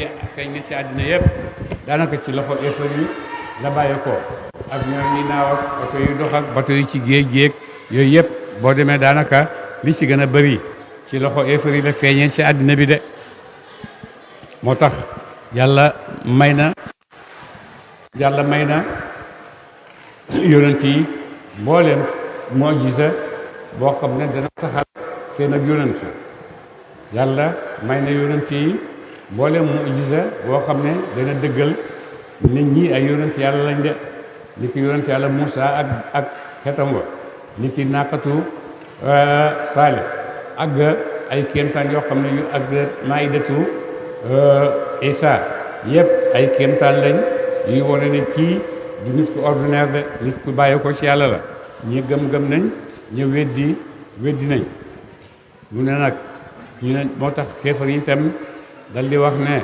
ci àddina yëpp daanaka ci loxo effort yi la bàyyi ko ak ñoom ñi naaw ak oto yu dox ak bato yu ci géej yooyu yëpp boo demee daanaka li ci gën a bëri ci loxo effort yi la feeñee ci àddina bi de moo tax yàlla may na yonent yi mbooleem mujjiza boo xam ne dana saxal seen ak yonent yàlla may na yonent yi mbooleem mujjiza boo xam ne dana dëggal nit ñi ay yonent yàlla lañ de ni ki yonent yàlla Moussa ak xetam wa ni ki naqatu Saale ak ay kéemtaan yoo xam ne yu ak maidatu Isa yëpp ay kéemtaan lañ yuy wane ne kii du nit ku ordinaire de nit ku bàyyi ko ci yàlla la ñi gëm nañ ñu weddi nañ mu ne nag ñu ne moo tax kéefar yi itam dal di wax ne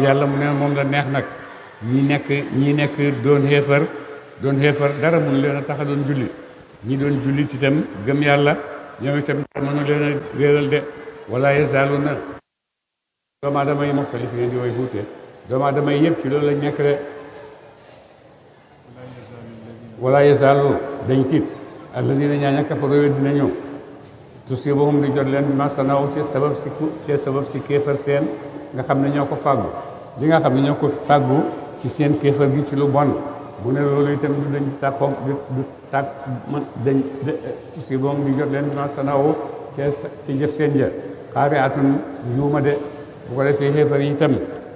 yàlla mu ne moom la neex nag ñi nekk doon xeefar dara mënu leen a tax a doon jullit ñi doon jullit itam gëm yàlla ñoom itam dara mënu leen a réeral de wala yazaaluna doomu aadama yi muxtalif ngeen di way wuute doomu aadama yi yëpp ci loolu lañ nekk de wala yazaalu dañ tiit alladina ñaaña kafaru weddi nañu tusiibuhum di jot leen ma sanaw ci sabab si kéefar seen nga xam ne ñoo ko fàggu li nga xam ne ñoo ko fàggu ci seen kéefar gi ci lu bon bu ne loolu itam du dañ tàkkoom du tàkk dañ tusiibuhum di jot leen ma sanaw ci jëf seen ja xaari atun yuuma de bu ko defee xéefar yi itam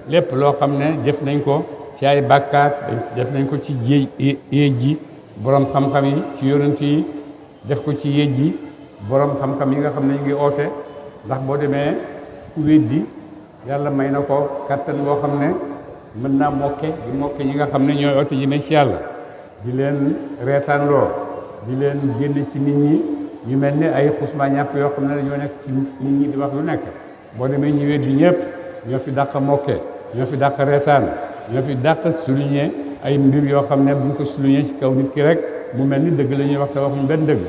lépp loo xam ne jëf nañ ko ci ay bàkkaat def nañ ko ci yéej ji borom xam-xam yi ci yonent yi def ko ci yéej ji borom xam-xam yi nga xam ne ñu ngi oote ndax boo demee ku weddi yàlla may na ko kattan boo xam ne mën naa mokke ñi nga xam ne ñooy oote ji ne ci yàlla di leen reetaanloo di leen génn ci nit ñi ñu mel ni ay xusma ñàpp yoo xam ne dañoo nekk ci nit ñi di wax lu nekk boo demee ñu weddi ñëpp ñoo fi dàq mokke ñoo fi dàq reetaan ñoo fi dàq souligner ay mbir yoo xam ne buñ ko souligner ci kaw nit ki rek mu mel ni dëgg la ñuy wax te waxuñ benn dëgg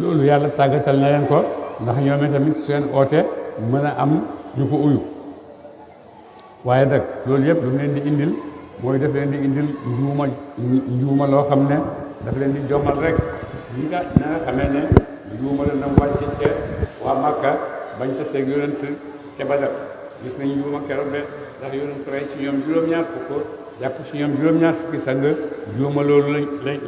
loolu yàlla tàggatal na leen ko ndax ñoom tamit seen oote mën a am ñu ko uyu waaye nag loolu yëpp lu mu leen di indil mooy daf leen di indil njuuma loo xam ne daf leen di jommal rek ñi nga xamee ne njuuma la nam wàcce ca waa Màkka bañ taseeg yonent ca Badar gis nañ njuuma keroog de ndax yonent rey ci ñoom juróom-ñaar fukk jàpp ci ñoom juróom-ñaar fukki sang njuuma loolu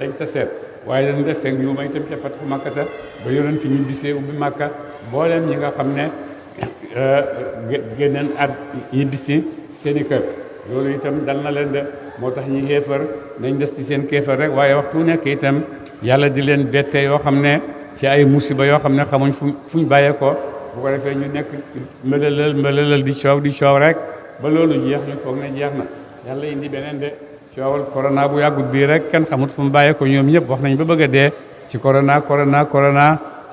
lañ taseet waaye dañ def seen njuuma itam ca Fathu Makkata ba yonent ñi bisee ubbi Makka booleem ñi nga xam ne génneen at yi bisi seen i kër loolu itam dal na leen de moo tax ñi xéefar nañ des ci seen kéefar rek waaye waxtu nekk itam yàlla di leen bette yoo xam ne ci ay musiba yoo xam ne xamuñ fuñ bàyyee ko bu ko defee ñu nekk mbëlëlal di coow rek ba loolu jeex ñu foog ne jeex na yàlla indi beneen de coowal corona bu yàggut bii rek kenn xamut fu mu bàyyee ko ñoom ñëpp wax nañ ba bëgg a dee ci corona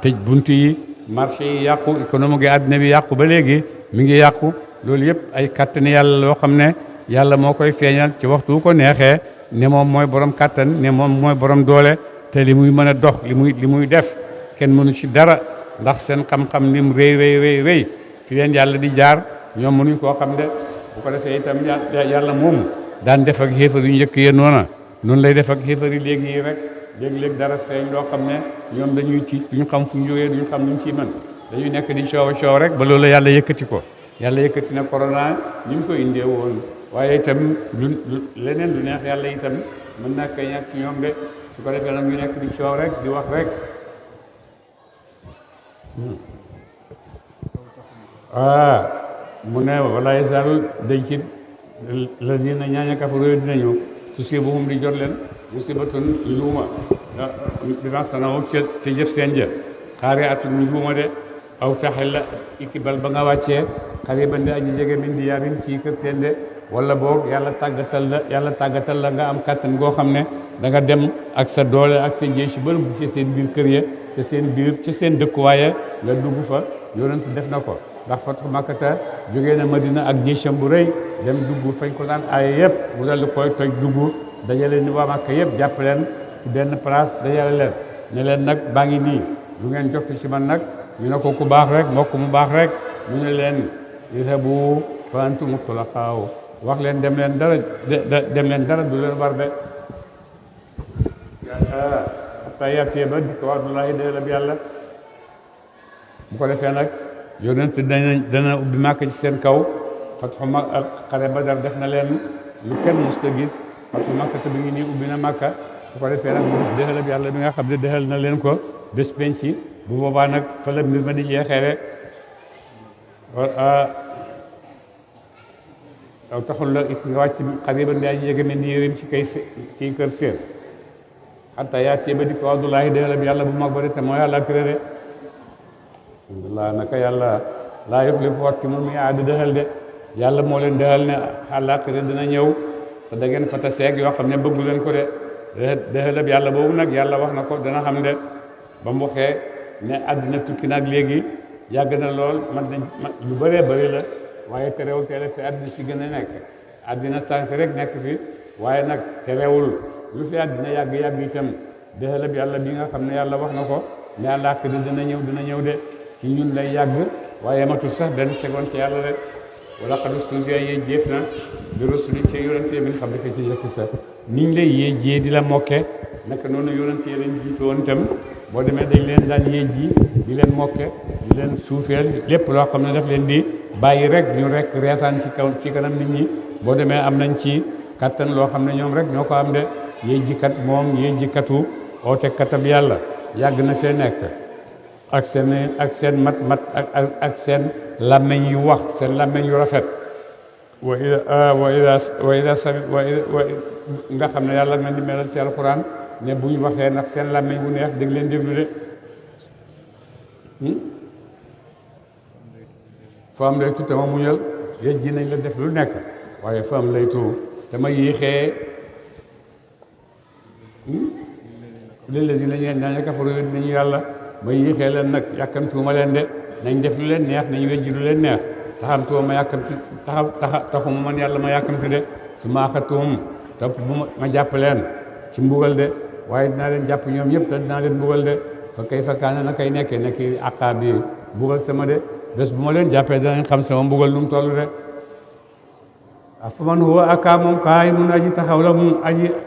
tëj bunt yi marché yi yàqu économie gi àddina bi yàqu ba léegi mi ngi yàqu loolu yëpp ay kàttani yàlla loo xam ne yàlla moo koy feeñal ci waxtu ko neexee ne moom mooy borom kàttan ne moom mooy borom doole te li muy mën a dox li muy def kenn mënu ci dara ndax seen xam-xam ni mu rëy fi leen yàlla di jaar ñoom mënuñ koo xam de bu ko defee itam yàlla moomu daan def ak xéefar yu njëkk yee noonu lay def ak xéefar yi léegi yi rek léegi-léegi dara feeñ loo xam ne ñoom dañuy tiit duñu xam fu ñu jógee duñu xam luñ ciy mën dañuy nekk di coow rek ba loolu yàlla yëkkati ko yàlla yëkkati na corona ni mu ko indee woon waaye itam leneen lu neex yàlla itam mën naa feeñaat ci ñoom de su ko defee nag ñu nekk di coow rek di wax rek mu ne wala yazaalu dañ ci la dina ñaaña kafaru dinañu tusiibuhum di jot leen musibatun njuuma bima sanaw ca jëf seen jë xaari atun njuuma de aw taxe la ikibal ba nga wàccee xariban di aji jege min di yaarin ci kër seen de wala boog yàlla tàggatal la nga am kàttan goo xam ne da nga dem ak sa doole ak sa jeex ba ci seen biir kër ya ci seen dëkkuwaaye nga dugg fa yonent def na ko ndax Fathu Makkata jógee na Madina ak jeexam bu rëy dem dugg fañ ko daan aaye yëpp mu dal di koy toj dugg dajale ni waa Makka yëpp jàpp leen ci benn place dajale leen ne leen nag baa ngi nii lu ngeen jot ci man nag ñu ne ko ku baax rek mbokk mu baax rek mu ne leen idhabu fa antum tulaqaa wax leen dem leen dara du leen war de hatta yatiya ba dikk wa'dullaahi dëgg yàlla bu ko defee nag yonent dana ubbi Màkka ci seen kaw fatxu xare Badar def na leen lu kenn musta gis fatxu Màkka te bi ngi nii ubbi na Màkka bu ko defee nag mu gis dëxalab yàlla bi nga xam ne dëxal na leen ko bés penc bu boobaa nag fa la mbir ma di jeexee rek aw taxul la it nga wàcc xariban daa ji yéga me ni yërim ci kër séer xatta yaatee ba di ko wa'dullaahi dëxalab yàlla bu mag ba de te mooy yàlla këré de alhamdulilah naka yàlla laa yuxlifu waxtu mu muy aada dëxal de yàlla moo leen dëxal ne àllaaxira dina ñëw te da ngeen fa taseeg yoo xam ne bëggu leen ko de dëxalab yàlla boobu nag yàlla wax na ko dana xam de ba mu waxee ne àddina tukki nag léegi yàgg na lool man nañ lu bëree bëri la waaye terewul teel fi àddina si gën a nekk àddina sant rek nekk fi waaye nag terewul lu fi àddina yàgg itam dëxalab yàlla bi nga xam ne yàlla wax na ko ne àllaaxira dina ñëw de ci ñun lay yàgg waaye matul sax benn seconde ci yàlla rek wala qad ustuhzi'a yee jéef na bi rusulin ci yonente min qablika ci jëkk sa niñ lay yee jee di la mokke naka noonu yonente yi leen jiitu woon itam boo demee dañ leen daan yee ji di leen mokke di leen suufeel lépp loo xam ne daf leen di bàyyi rek ñu rek reetaan ci kanam nit ñi boo demee am nañ ci kattan loo xam ne ñoom rek ñoo ko am de yee jikat moom yee jikatu oote katab yàlla yàgg na fee nekk ak seen mat ak seen làmmeñ yu wax seen làmmeñ yu rafet wa ida sami nga xam ne yàlla mel ni melal ci alquran ne bu ñu waxee nag seen làmmeñ bu neex dégg leen déglu de fa am laytu te ma muñal yéen ji nañ la def lu nekk waaye fa am laytu te ma yéexee lilladiina ñaaña kafaru dinañu yàlla ma yéexee leen nag yàkkamtuuma leen de nañ def lu leen neex nañ wejji lu leen neex taxamtuuma ma yàkkamti taxuma man yàlla ma yàkkamti de su ma axatuhum topp bu ma jàpp leen ci mbugal de waaye dinaa leen jàpp ñoom ñëpp te dinaa leen mbugal de fa kayfa kaana na kay nekkee nekki aqaabi mbugal sama de bés bu ma leen jàppee danañ xam sama mbugal nu mu toll de afaman huwa aka moom qaa'imun aji taxaw la mu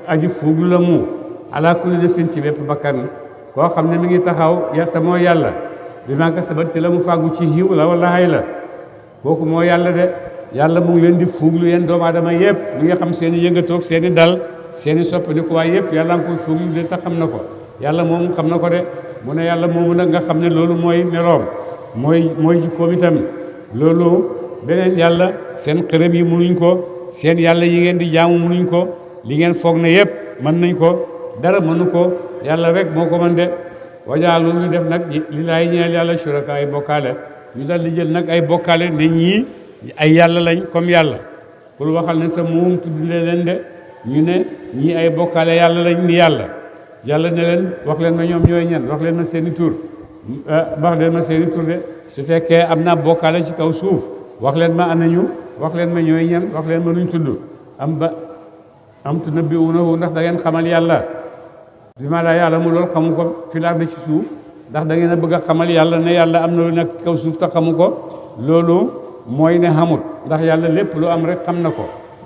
aji fuuglu la mu ala kulli nafsin ci bépp bakkan koo xam ne mi ngi taxaw te mooy yàlla bi maa kasabat ci la mu fàggu ci xiiw la wala xay la kooku moo yàlla de yàlla mu ngi leen di fuuglu yéen doomu aadama yëpp mi nga xam seen i yëngatoog seen i dal seen i soppaniku waaye yëpp yàlla nga koy fuuglu de tax xam na ko yàlla moomu xam na ko de mu ne yàlla moomu nag nga xam ne loolu mooy meloom mooy jikkoom itam loolu beneen yàlla seen xërëm yi munuñ ko seen yàlla yi ngeen di jaamu munuñ ko li ngeen foog ne yëpp mën nañ ko dara mënu ko yàlla rek moo ko mën de wajaalu ñu def nag li laay ñeel yàlla suraka ay bokkaale ñu dal di jël nag ay bokkaale ne ñii ay yàlla lañ comme yàlla pour waxal ne sa moom tuddle leen de ñu ne ñii ay bokkaale yàlla lañ ni yàlla ne leen wax leen ma ñoom ñooy ñan wax leen ma seeni tur wax leen ma seeni tur de su fekkee am naa bokkaale ci kaw suuf wax leen ma anañu wax leen ma ñooy ñan wax leen ma luñ tudd am tunabbi'uunahu ndax da ngeen xamal yàlla bimaa laa ya'lamu loolu xamu ko fil ardi ci suuf ndax da ngeen a bëgg a xamal yàlla ne yàlla am na lu nekk kaw suuf te xamu ko loolu mooy ne xamut ndax yàlla lépp lu am rek xam na ko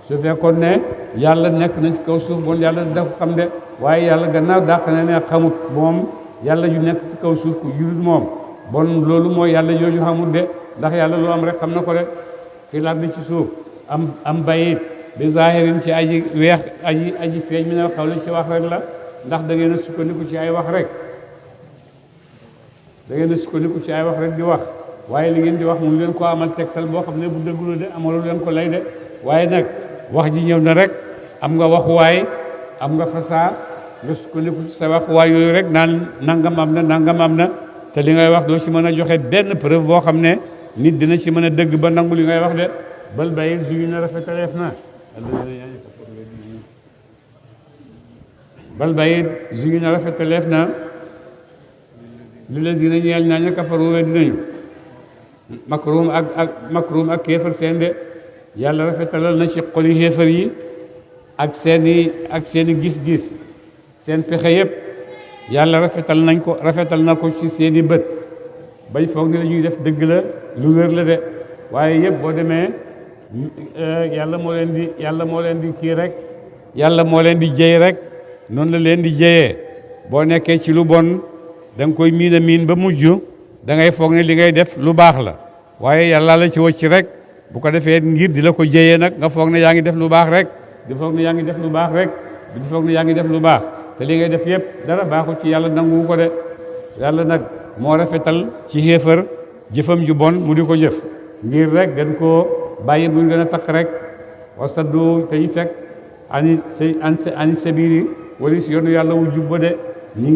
su fekkoon ne yàlla nekk na ci kaw suuf bon yàlla da ko xam de waaye yàlla gannaaw dàq na ne xamut moom yàlla ju nekk ci kaw suuf ku jurut moom bon loolu mooy yàlla jooju xamut de ndax yàlla lu am rek xam na ko de fil ardi ci suuf am bayit bi zahirin ci aji weex aji feeñ mi ne xawli ci wax rek la ndax da ngeen a sukkandiku ci ay wax rek di wax waaye li ngeen di wax mu leen ko amal tegtal boo xam ne bu dëggula de amalu leen ko lay de waaye nag wax ji ñëw na rek am nga waxuwaay am nga fasaa nga sukkandiku ci sa waxuwaay yooyu rek naan nangam am na te li ngay wax doo ci mën a joxe benn preuve boo xam ne nit dina ci mën a dëgg ba nangu li ngay wax de bal bayit jugi na rafetaleef na bal bayit jugi na rafetaleef na li la dina ñeel ñaaña kafaru we dinañu makruum ak kéefar seen de yàlla rafetalal na ci xoli xéefar yi ak seeni gis-gis seen pexe yëpp yàlla rafetal na ko ci seeni bët bañ foog ne la ñuy def dëgg la lu wér la de waaye yëpp boo demee yàlla moo leen di kii rek yàlla moo leen di jëy rek noonu la leen di jëyee boo nekkee ci lu bon da nga koy miin a miin ba mujj da ngay foog ne li ngay def lu baax la waaye yàlla la ci wacc rek bu ko defee ngir di la ko jëyee nag nga foog ne yaa ngi def lu baax rek di foog ne yaa ngi def lu baax rek di foog ne yaa ngi def lu baax te li ngay def yëpp dara baaxul ci yàlla nangu ko de yàlla nag moo rafetal ci xéefar jëfam ju bon mu di ko jëf ngir rek gën koo bàyyi muy gën a takk rek wasaddu te ñu fekk ani sabili wala si yoonu yàlla wu jubba de ñi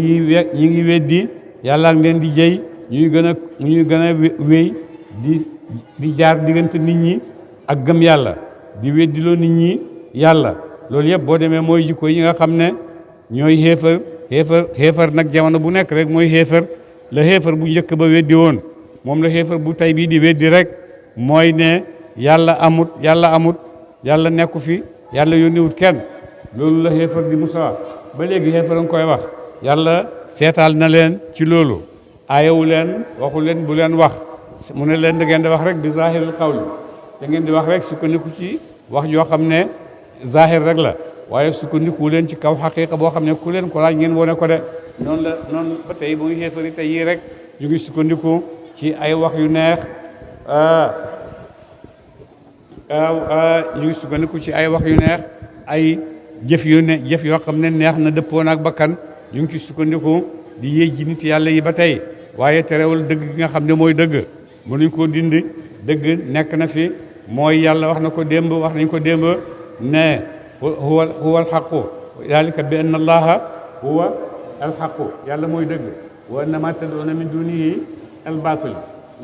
ngi weddi yàlla ak leen di jëy ñuy gën a wéy di jaar diggante nit ñi ak gëm yàlla di weddiloo nit ñi yàlla loolu yëpp boo demee mooy jikko yi nga xam ne ñooy xéefar nag jamono bu nekk rek mooy xéefar la xéefar bu njëkk ba weddi woon moom la xéefar bu tey bii di weddi rek mooy ne yàlla amut yàlla nekku fi yàlla yónniwut kenn loolu la xéefar di Musaa ba léegi xéefar a nga koy wax yàlla seetaal na leen ci loolu aayawu leen waxu leen bu leen wax mu ne leen da ngeen di wax rek bi zahiril qawli da ngeen di wax rek sukkandiku ci wax joo xam ne zahir rek la waaye sukkandiku leen ci kaw xaqiqa boo xam ne ku leen ko laaj ngeen wone ko de noonu ba tey bu ngi xéefari tey yii rek ñu ngi sukkandiku ci ay wax yu neex ñu ngi sukkandiku ci ay wax yu neex ay jëf yoo xam ne neex na dëppoon ak bakkan ñu ngi ci sukkandiku di yéej ji nit yàlla yi ba tey waaye terewul dëgg gi nga xam ne mooy dëgg mënuñ koo dindi dëgg nekk na fi mooy yàlla wax na ko démb wax nañ ko démb ne huwa alxaqu dalika bi anna allaha huwa alxaqu yàlla mooy dëgg wa anna ma tad'una min dunihi albaatil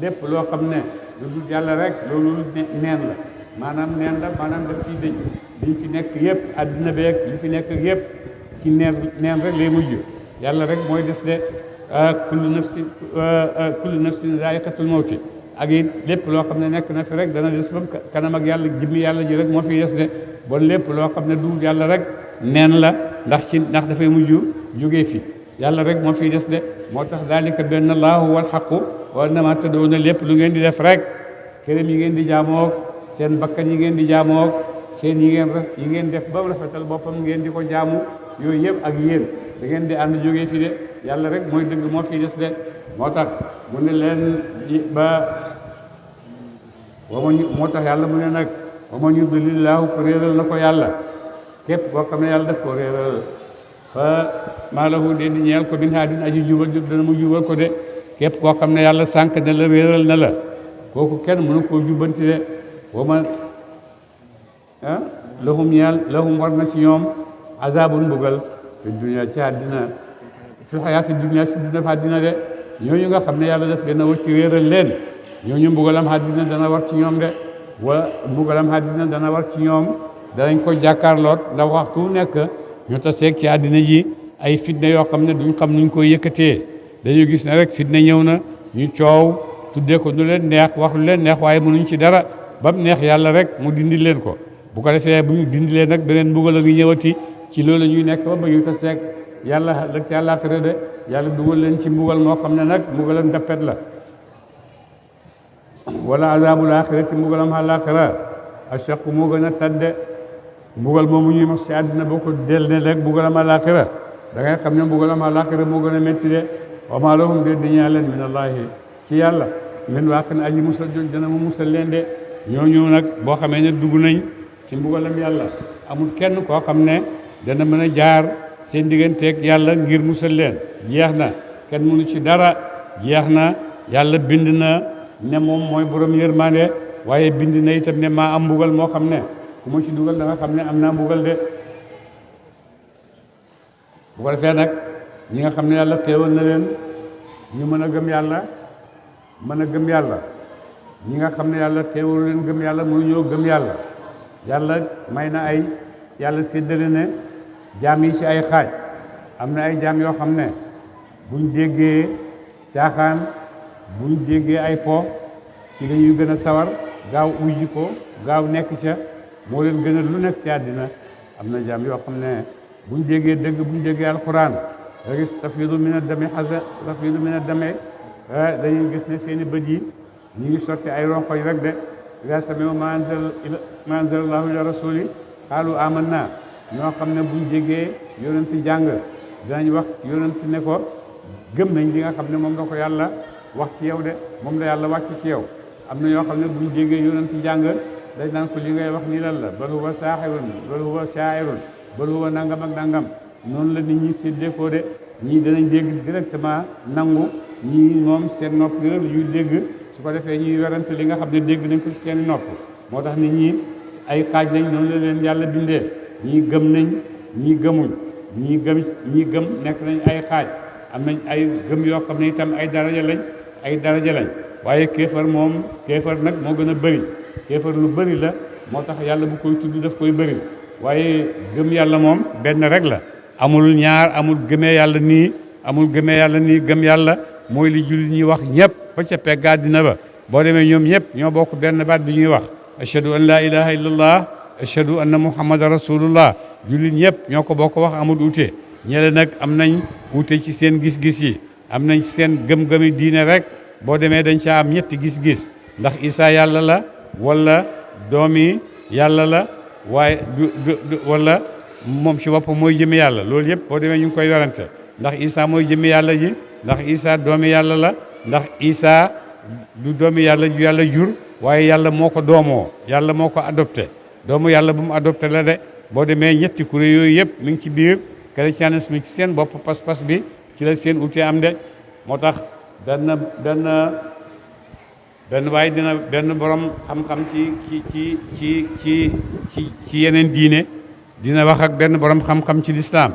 lépp loo xam ne lu dul yàlla rek loolu neen la maanaam daf ciy dëj liñ fi nekk yëpp àddina beeg li fi nekk yëpp ci neen rek lay mujj yàlla rek mooy des de kullu nafsin zaa'iqatul mawti ak it lépp loo xam ne nekk na fi rek dana des ba kanam ak yàlla jëmmi yàlla ji rek moo fiy des de bon lépp loo xam ne du yàlla rek neen la ndax dafay mujj jógee fi yàlla rek moo fiy des de moo tax daalika bi anna allaaha huwal haqqu wa anna maa tad'uuna lépp lu ngeen di def rek këram yi ngeen di jaamoog seen bakkan yi ngeen di jaamoog seen yi ngeen def ba rafetal boppam ngeen di ko jaamu yooyu yëpp ak yéen da ngeen di ànd jógee fi de yàlla rek mooy dëgg moo fiy des de moo tax mu ne leen moo tax yàlla mu ne nag wa man yudlilillaahu ko réeral na ko yàlla képp koo xam ne yàlla def ko réeral fa maa lahu de di ñeel ko min haadin aji jubal dana mu jubal ko de képp koo xam ne yàlla sànq na la réeral na la kooku kenn mënu koo jubbanti de wa man lahum war na ci ñoom azabun mbugal fi dunya ci àddina fi xayaati dunya ci duna fa àddina de ñooñu nga xam ne yàlla def leen a war ci réeral leen ñooñu mbugalam àddina dana war ci ñoom de mbugalam àddina dana war ci ñoom danañ ko jàkkaarloot ndax waxtu nekk ñu taseeg ci àddina ji ay fitna yoo xam ne duñ xam nuñ koy yëkkatee dañu gis ne rek fitna ñëw na ñu coow tuddee ko nu leen neex wax lu leen neex waaye mënuñ ci dara ba mu neex yàlla rek mu dindi leen ko bu ko defee bu ñu dindi leen nag beneen mbugal a ngi ñëwati ci loolu ñuy nekk ba ñu taseeg yàlla lëg ci àllaaxira de yàlla dugal leen ci mbugal moo xam ne nag mbugalam dappet la wala azabul axirati mbugalam àllaaxira ashaqu moo gën a tadde mbugal moomu ñuy mos ci àddina boo ko del ne rek mbugalam àllaaxira da ngay xam ne mbugalam àllaaxira moo gën a métti de wa maa lahum de diñaa leen min allaahi ci yàlla min waaqin aji musal jooju dana mu musal leen de ñooñu nag boo xamee ne dugg nañ ci mbugalam yàlla amul kenn koo xam ne dana mën a jaar seen digganteeg yàlla ngir musal leen jeex na kenn mënu ci dara jeex na yàlla bind na ne moom mooy borom yërmande waaye bind na itam ne maa am mbugal moo xam ne ku ma ci dugal da nga xam ne am naa mbugal de bu ko defee nag ñi nga xam ne yàlla teewal na leen ñu mën a gëm yàlla ñi nga xam ne yàlla teewal leen gëm yàlla mënuñoo gëm yàlla yàlla may na ay yàlla séddale ne jaam yi ci ay xaaj am na ay jaam yoo xam ne buñ déggee caaxaan buñ déggee ay po ci la ñuy gën a sawar gaaw ujji ko gaaw nekk ca moo leen gën a lu nekk ci àddina am na jaam yoo xam ne buñ déggee dëgg buñ déggee alquran da gis tafiidu min ad-dami dañuy gis ne seeni bët yi ñu ngi sotti ay ronkoñ rek de ida sami'u ma anzalallahu ila rasuli qaalu amanna ñoo xam ne buñ jégee yonent jàng dinañ wax yonent ne ko gëm nañ li nga xam ne moom la ko yàlla wax ci yow de moom la yàlla wàcc ci yow am na yoo xam ne buñ jégee yonent jàng dañ naan ko li ngay wax nii lan la bal huwa saaxirun bal huwa shaa'irun bal huwa nangam ak nangam noonu la nit ñi séddee ko de ñii danañ dégg directement nangu ñii moom seen nopp yi rek ñuy dégg su ko defee ñuy werante li nga xam ne dégg nañ ko ci seen nopp moo tax nit ñi ay xaaj lañ noonu la leen yàlla bindee ñii gëm nañ ñii gëmuñ ñii gëm nekk nañ ay xaaj am nañ ay gëm yoo xam ne itam ay daraja lañ waaye kéefar nag moo gën a bëri kéefar lu bëri la moo tax yàlla bu koy tudd daf koy bëri waaye gëm yàlla moom benn rek la amul ñaar amul gëmee yàlla nii gëm yàlla mooy li jullit ñi wax ñëpp ba ca pegg àddina ba boo demee ñoom ñëpp ñoo bokk benn baat bi ñuy wax ashhadu an la ilaha illallah ashhadu anna muhammadan rasulullah jullit ñëpp ñoo ko bokk wax amul uute ñele nag am nañ uute ci seen gis-gis yi am nañ seen gëm-gëmi diine rek boo demee dañ ca am ñetti gis-gis ndax Isa yàlla la wala doomi yàlla la waaye wala moom ci boppam mooy jëmi yàlla loolu yëpp boo demee ñu ngi koy werante ndax Isa mooy jëmi yàlla ji ndax Isa doomi yàlla la ndax Isa du doomi yàlla ju yàlla jur waaye yàlla moo ko doomoo yàlla moo ko adopté doomu yàlla bu mu adopté la de boo demee ñetti kuréel yooyu yëpp mi ngi ci biir christianisme ci seen bopp pas-pas bi ci la seen ute am de moo tax benn borom xam-xam ci yeneen diine dina wax ak benn borom xam-xam ci lislaam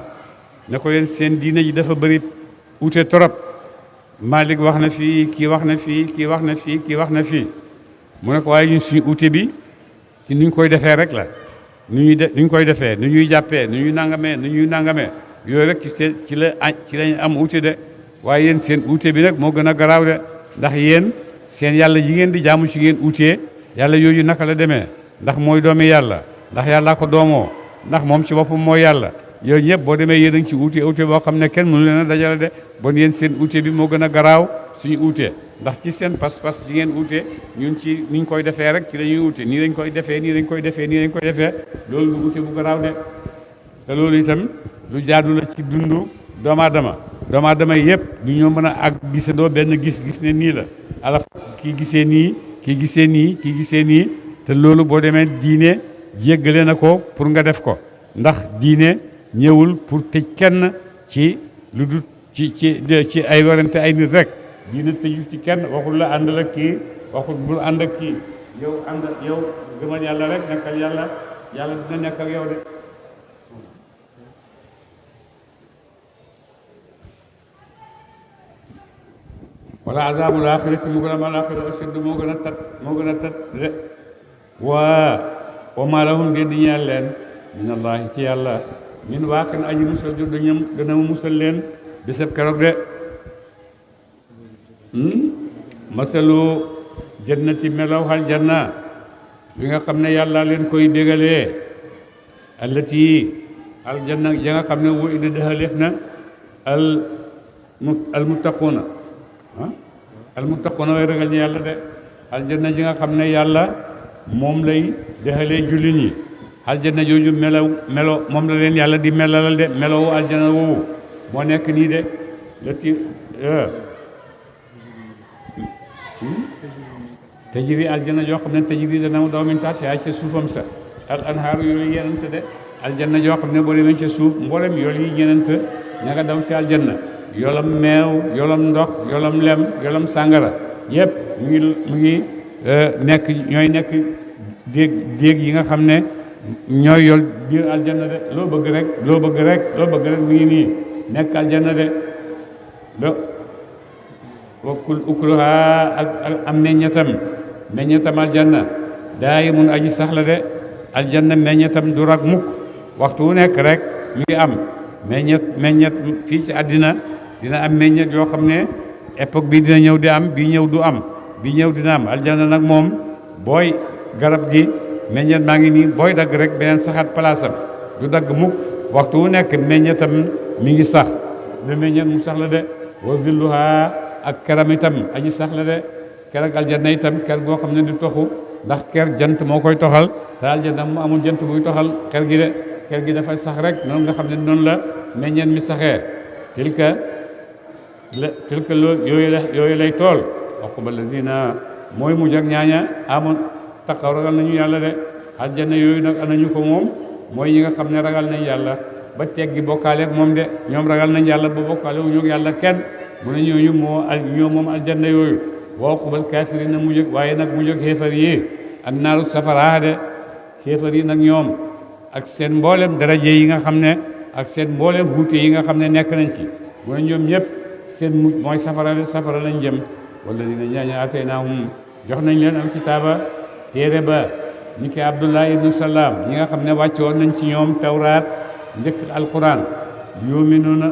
ne ko yéen seen diine ji dafa bëri ute trop Malik wax na fii kii wax na fii kii wax na fii kii wax na fii mu ne ko waaye ñun suñu ute bi ci nu ñu koy defee rek la nu ñu koy defee nu ñuy jàppee nu ñuy nangamee yooyu rek ci lañ am ute de waaye yéen seen ute bi nag moo gën a garaaw de ndax yéen seen yàlla yi ngeen di jaamu ci ngeen utee yàlla yooyu naka la demee ndax mooy doomi yàlla ndax yàllaa ko doomoo ndax moom ci boppam mooy yàlla yooyu ñëpp boo demee yéen a ngi ci ute boo xam ne kenn mënu leen a dajale de bon yéen seen ute bi moo gën a garaaw suñu ute ndax ci seen pas-pas ci ngeen ute ñun ci niñ koy defee rek ci lañuy ute nii lañ koy defee loolu lu ute bu garaaw de te loolu itam lu jaadu la ci dundu doomu aadama yëpp du ñoo mën a ak gisandoo benn gis-gis ne nii la ala kii gisee nii te loolu boo demee diine jéggale na ko pour nga def ko ndax diine ñëwul pour tëj kenn ci lu dul ci ay warante ay nit rek diine tëju ci kenn waxul la àndal ak kii waxul bul ànd ak kii yow gëmal yàlla rek nekkal yàlla dina nekk ak yow de wala azabul axirati mu gën a mal axira ashaddu moo gën a tat de wa ma lahum de di ñeel leen min allahi ci yàlla min waakan aji musal jur dana mu musal leen bisab keroog de masalu jannati melaw xal janna bi nga xam ne yàlla leen koy dégalee allati aljanna ya nga xam ne wo ida dëxaleef na almuttaquuna almuttaquuna way ragal ñu yàlla de aljanna ji nga xam ne yàlla moom lay dexalee jullit ñi aljanna jooju melo moom la leen yàlla di melalal de melowu aljanna woowu moo nekk nii de lati tajiri aljanna joo xam ne tajiri dana mu daw min taxtihaa ca suufam sa al anhaaru yooyu yenante de aljanna joo xam ne boo demee ca suuf mboolem yool yi yenant ña nga daw ci aljanna yolam meew yolam ndox yolam lem yolam sàngara yëpp mu ngi nekk ñooy nekk déeg yi nga xam ne ñooy yol biir aljanna de loo bëgg rek mu ngi nii nekk aljanna de wakul ukluha ak am meññetam aljanna daay mun aji saxla de aljanna meññetam du rak mukk waxtu wu nekk rek mi ngi am meññet fii ci àddina dina am meññet yoo xam ne époque bi dina ñëw di am bii ñëw du am bii ñëw dina am aljanna nag moom booy garab gi meññet maa ngi nii booy dagg rek beneen saxaat palaasam du dagg mukk waxtu wu nekk meññetam mi ngi sax le meññet mu sax la de wa zilluha ak keram itam aji sax la de ker ak aljanna itam ker goo xam ne du toxu ndax ker jant moo koy toxal te aljanna mu amul jant buy toxal ker gi de ker gi dafay sax rek noonu nga xam ne noonu la meññeen mi saxee tilka yooyu lay tool uqba lazina mooy mujj ak ñaaña amoon taqaw ragal nañu yàlla de aljanna yooyu nag anañu ko moom mooy ñi nga xam ne ragal nañ yàlla ba teggi bokkaale ak moom de ñoom ragal nañ yàlla ba bokkaale wu ñu yàlla kenn mu ne ñooñu ñoo moom aljanna yooyu wa uqbal kaafiriina mujj waaye nag mujj ak xéefar yi ak naaru safaraa de xéefar yi nag ñoom ak seen mboolem daraje yi nga xam ne ak seen mboolem wuute yi nga xam ne nekk nañ ci mu ne ñoom ñëpp seen mujj mooy safara lañ jëm wala dina ñaaña ataynaahum jox nañ leen al kitaaba téere ba ñi ki Abdullah ibnu Salaam ñi nga xam ne wàccoon nañ ci ñoom tawraat njëkk alquran yuminuuna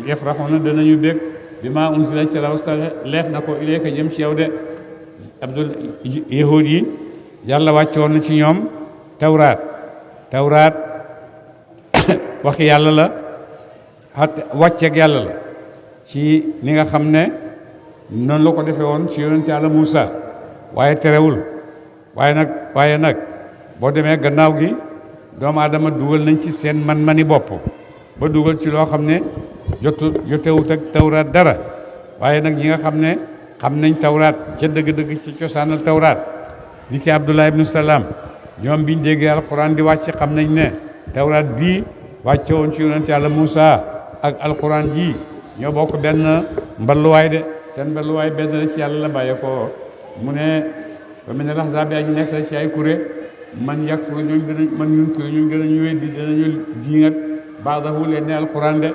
yafraxuuna danañu bég bi maa unsila ci raw sa leef na ko ilayka jëm ci yow de abdul yahud yi yàlla wàccoon na ci ñoom tawraat waxi yàlla la wàcceeg yàlla la ci ni nga xam ne noonu la ko defee woon ci yonent yàlla Muusa waaye terewul waaye nag boo demee gannaaw gi doomu aadama dugal nañ ci seen man-mani bopp ba dugal ci loo xam ne jotewut ak tawraat dara waaye nag ñi nga xam ne xam nañ tawraat ca dëgg-dëgg ci cosaanal tawraat ni ki Abdullah ibnu Salaam ñoom biñ déggee alquran di wàcc xam nañ ne tawraat bii wàcce woon ci yonent yàlla Muusa ak alquran ji ñoo bokk benn mballuwaay de seen mballuwaay benn la ci yàlla la bàyyee ko mu ne ba mu ne laxzaabi aji nekk la ci ay kuré man yàgg furu ñun gën a ñu weddi dinañu diingat baadahu leen ne alquran de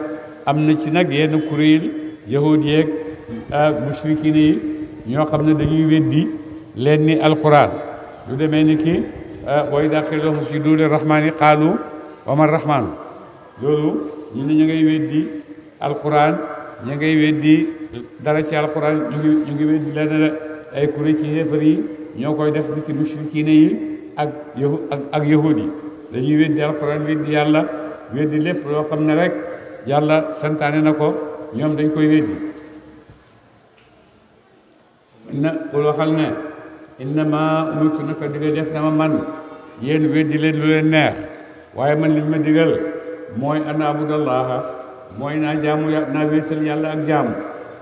am na ci nag yenn kuréel yahud yeeg mushrikiin yi ñoo xam ne dañuy weddi leen ni alquran lu demee ni ki wa idaa qiila lahum usjudu lirrahmaani qaalu wa ma rahmaanu loolu ñu ne ñu ngay weddi alquran ñu ngay weddi dara ci alquran ñu ngi weddi leen de ay kuréel ci xéefar yi ñoo koy def ni ki mushrikiin yi ak yahud yi dañuy weddi alquran weddi yàlla weddi lépp loo xam ne rek yàlla santaane na ko ñoom dañ koy weddi bul waxal ne innama umirtu naka digal def na ma man yéen weddi leen lu leen neex waaye man li ma digal mooy an abudallaha mooy naa wéetal yàlla ak jaamu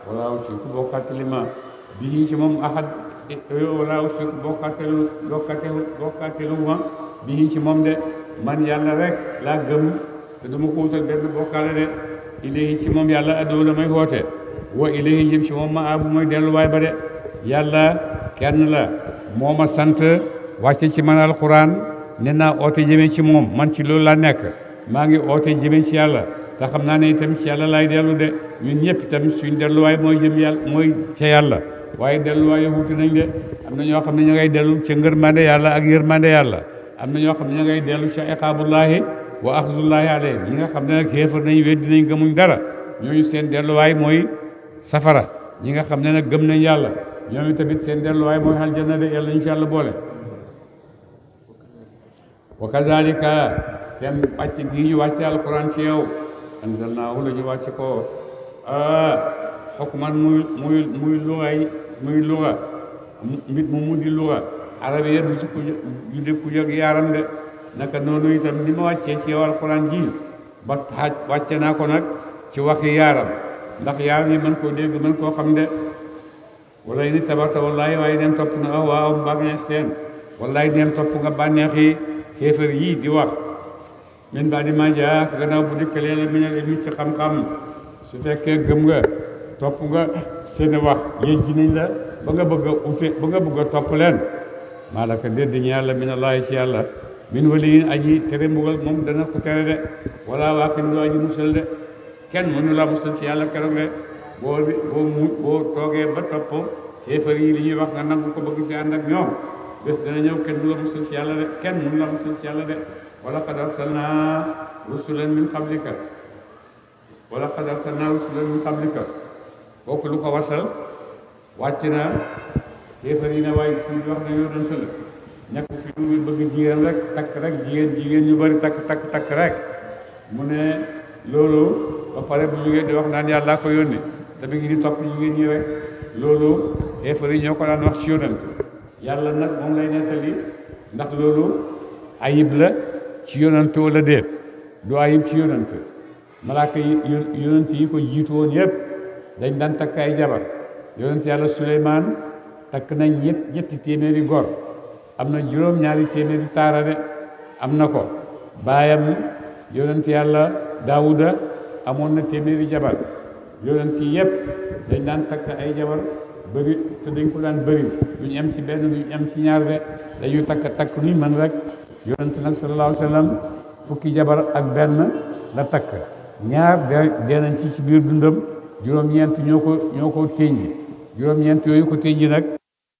wala ushriku bokkaatali ma bi ci moom ahad wala ushriku bokkaatelu ma bi ci moom de man yàlla rek laa gëm te duma ko wutal benn bokkaale de ilayhi ci moom yàlla adoo la may woote wa ilayhi jëm ci moom ma abu mooy delluwaay ba de yàlla kenn la moo ma sant wàcce ci man alquran ne naa oote jëmee ci moom man ci loolu laa nekk maa ngi oote jëmee ci yàlla te xam naa ne itam ci yàlla laay dellu de ñun ñëpp itam suñ delluwaay mooy jëm yàlla mooy ca yàlla waaye delluwaay yi wuute nañ de am na ñoo xam ne ña ngay dellu ca ngërmande yàlla ak yërmande yàlla am na ñoo xam ne ña ngay dellu ca iqaabullahi wa axzullahi alayhim ñi nga xam ne nag xéefar nañ weddi nañ gëmuñ dara ñooñu seen delluwaay mooy safara ñi nga xam ne nag gëm nañ yàlla ñoom itamit seen delluwaay mooy aljanna de yàlla ñu ci yàlla boole wa kazalika tem wàcc gi ñu wàcce alquran ci yow anzalnaahu la ñu wàcc ko xukman muy luga mbit mu di luga arabiya du ci ju def ku yëg yaaram de naka noonu itam ni ma wàccee ci yow alquran ji ba wàcce naa ko nag ci waxi yaaram ndax yaar yi mën koo dégg mën koo xam de wala ni tabarta wallahi waaye dem topp na waaw bànneex seen wallahi dem topp nga bànneexi kéefër yii di wax min ba di ma jaa gannaaw bu dikkalee la minal ilmi ci xam-xam su fekkee gëm nga topp nga seen wax yéen ji nañ la ba nga bëgg a topp leen maalaka dédd ñu yàlla minallahi ci yàlla min waliyin aji tere mbugal moom dana ko tere de wala waaqin doo aji musal de kenn mënu la musal ci yàlla keroog de boo toogee ba topp xéefar yi li ñuy wax nga nangu ko bëgg ci ànd ak ñoom bés dana ñëw kenn du la musal ci yàlla de kenn mënu la musal ci yàlla de wala qad arsalnaa rusulan min qablika kooku lu ko wasal wàcc na xéefar yi ne waaye fii wax na yonent la nekk fi lu bëgg jigéen rek takk rek jigéen ñu bari takk rek mu ne loolu ba pare bu jógee di wax naan yàllaa ko yónni te mi ngi di topp jigéen ñi rek loolu xeefar yi ñoo ko daan wax ci yonent yàlla nag moom lay nettali ndax loolu ayib la ci yonent wala déet du ayib ci yonent malaaka yi yonent yi ko jiitu woon yépp dañ daan takk ay jabar yonent yàlla Suleymaan takk nañ ñetti téeméeri gor am na juróom-ñaari téeméeri taarade am na ko baayam yonent yàlla Daawuda amoon na téeméeri jabar yonent yi yépp dañ daan takk ay jabar bëri te dañ ko daan bëri duñ am ci benn duñ am ci ñaar de dañuy takk nuñ mën rek yonent nag sallallahu alayhi wa sallam fukki jabar ak benn la takk ñaar dee nañ ci biir dundam juróom-ñeent ñoo ko ténji juróom-ñeent yooyu ko ténji nag